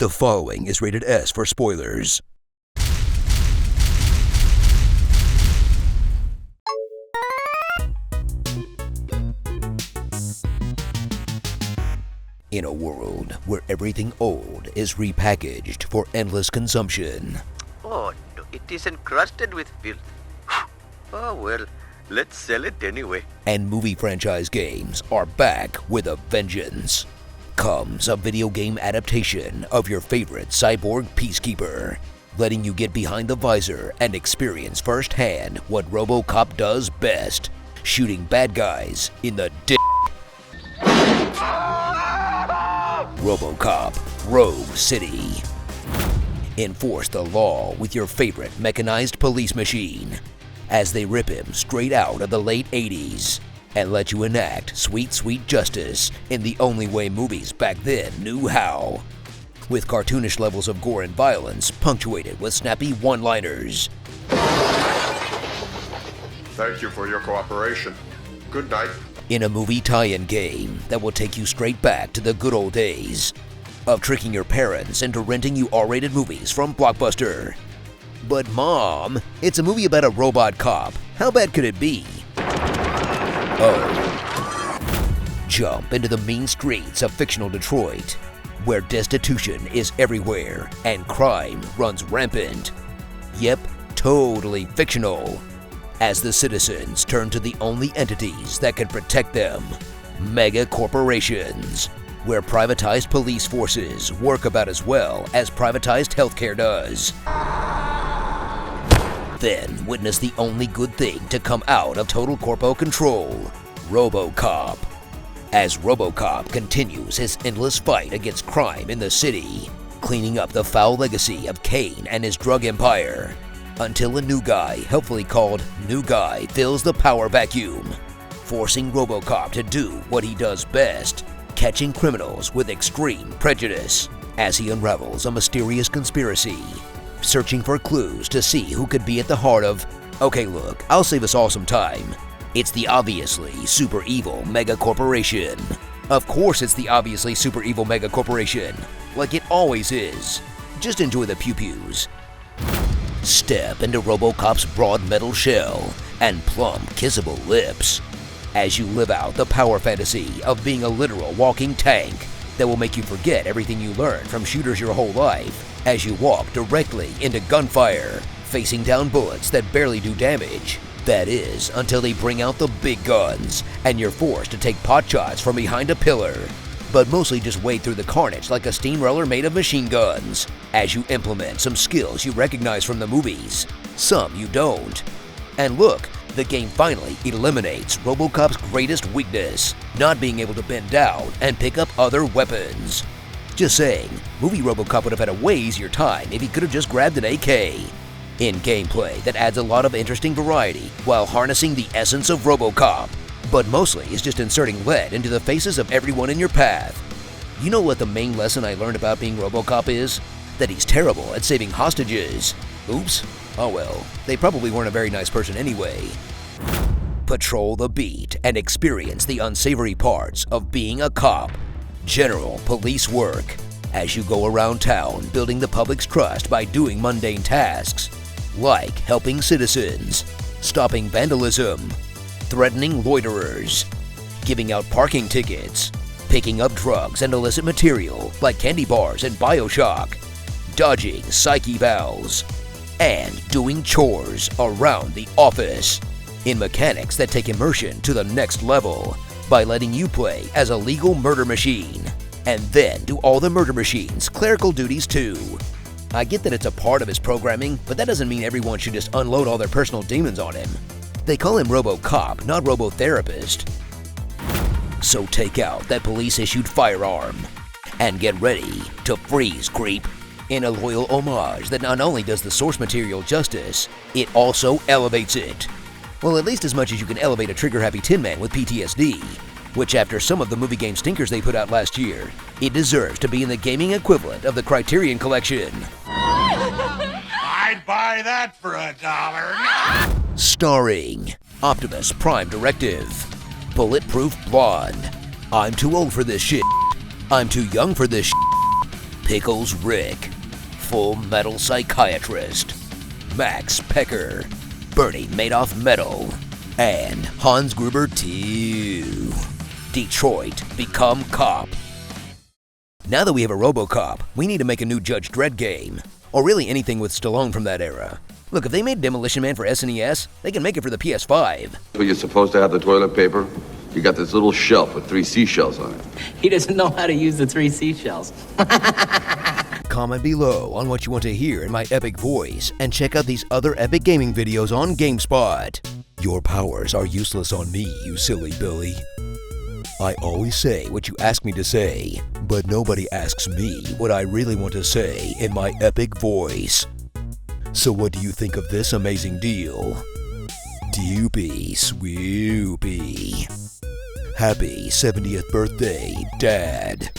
The following is rated S for spoilers. In a world where everything old is repackaged for endless consumption. Oh no, it is encrusted with filth. Oh well, let's sell it anyway. And movie franchise games are back with a vengeance. Comes a video game adaptation of your favorite cyborg peacekeeper, letting you get behind the visor and experience firsthand what RoboCop does best, shooting bad guys in the dick. RoboCop Rogue City. Enforce the law with your favorite mechanized police machine as they rip him straight out of the late 80s and let you enact sweet, sweet justice in the only way movies back then knew how. With cartoonish levels of gore and violence punctuated with snappy one-liners. Thank you for your cooperation. Good night. In a movie tie-in game that will take you straight back to the good old days of tricking your parents into renting you R-rated movies from Blockbuster. But Mom, it's a movie about a robot cop. How bad could it be? Oh. Jump into the mean streets of fictional Detroit, where destitution is everywhere and crime runs rampant. Yep, totally fictional. As the citizens turn to the only entities that can protect them, mega corporations, where privatized police forces work about as well as privatized healthcare does. Then witness the only good thing to come out of total corpo control, RoboCop. As RoboCop continues his endless fight against crime in the city, cleaning up the foul legacy of Kane and his drug empire, until a new guy, helpfully called New Guy, fills the power vacuum, forcing RoboCop to do what he does best, catching criminals with extreme prejudice, as he unravels a mysterious conspiracy, searching for clues to see who could be at the heart of, okay look, I'll save us all some time. It's the obviously super evil mega corporation. Of course it's the obviously super evil mega corporation, like it always is. Just enjoy the pew-pews. Step into RoboCop's broad metal shell and plump, kissable lips as you live out the power fantasy of being a literal walking tank that will make you forget everything you learned from shooters your whole life as you walk directly into gunfire, facing down bullets that barely do damage. That is, until they bring out the big guns and you're forced to take potshots from behind a pillar, but mostly just wade through the carnage like a steamroller made of machine guns as you implement some skills you recognize from the movies, some you don't. And look, the game finally eliminates RoboCop's greatest weakness, not being able to bend down and pick up other weapons. Just saying, movie RoboCop would have had a way easier time if he could have just grabbed an AK. In gameplay that adds a lot of interesting variety while harnessing the essence of RoboCop, but mostly is just inserting lead into the faces of everyone in your path. You know what the main lesson I learned about being RoboCop is? That he's terrible at saving hostages. Oops. Oh well, they probably weren't a very nice person anyway. Patrol the beat and experience the unsavory parts of being a cop. General police work as you go around town building the public's trust by doing mundane tasks like helping citizens, stopping vandalism, threatening loiterers, giving out parking tickets, picking up drugs and illicit material like candy bars and BioShock, dodging psych evals, and doing chores around the office in mechanics that take immersion to the next level by letting you play as a legal murder machine and then do all the murder machine's clerical duties too. I get that it's a part of his programming, but that doesn't mean everyone should just unload all their personal demons on him. They call him RoboCop, not RoboTherapist. So take out that police-issued firearm and get ready to freeze, creep, in a loyal homage that not only does the source material justice, it also elevates it. Well, at least as much as you can elevate a trigger-happy Tin Man with PTSD, which after some of the movie game stinkers they put out last year, it deserves to be in the gaming equivalent of the Criterion Collection. I'd buy that for $1. Starring Optimus Prime Directive, Bulletproof Blonde, I'm too old for this shit, I'm too young for this shit, Pickles Rick, Full Metal Psychiatrist, Max Pecker, Bernie Madoff Metal, and Hans Gruber 2. Detroit, Become Cop. Now that we have a RoboCop, we need to make a new Judge Dredd game. Or really anything with Stallone from that era. Look, if they made Demolition Man for SNES, they can make it for the PS5. But you're supposed to have the toilet paper? You got this little shelf with 3 seashells on it. He doesn't know how to use the 3 seashells. Comment below on what you want to hear in my epic voice, and check out these other epic gaming videos on GameSpot. Your powers are useless on me, you silly Billy. I always say what you ask me to say, but nobody asks me what I really want to say in my epic voice. So what do you think of this amazing deal? Doopy swoopy. Happy 70th birthday, Dad.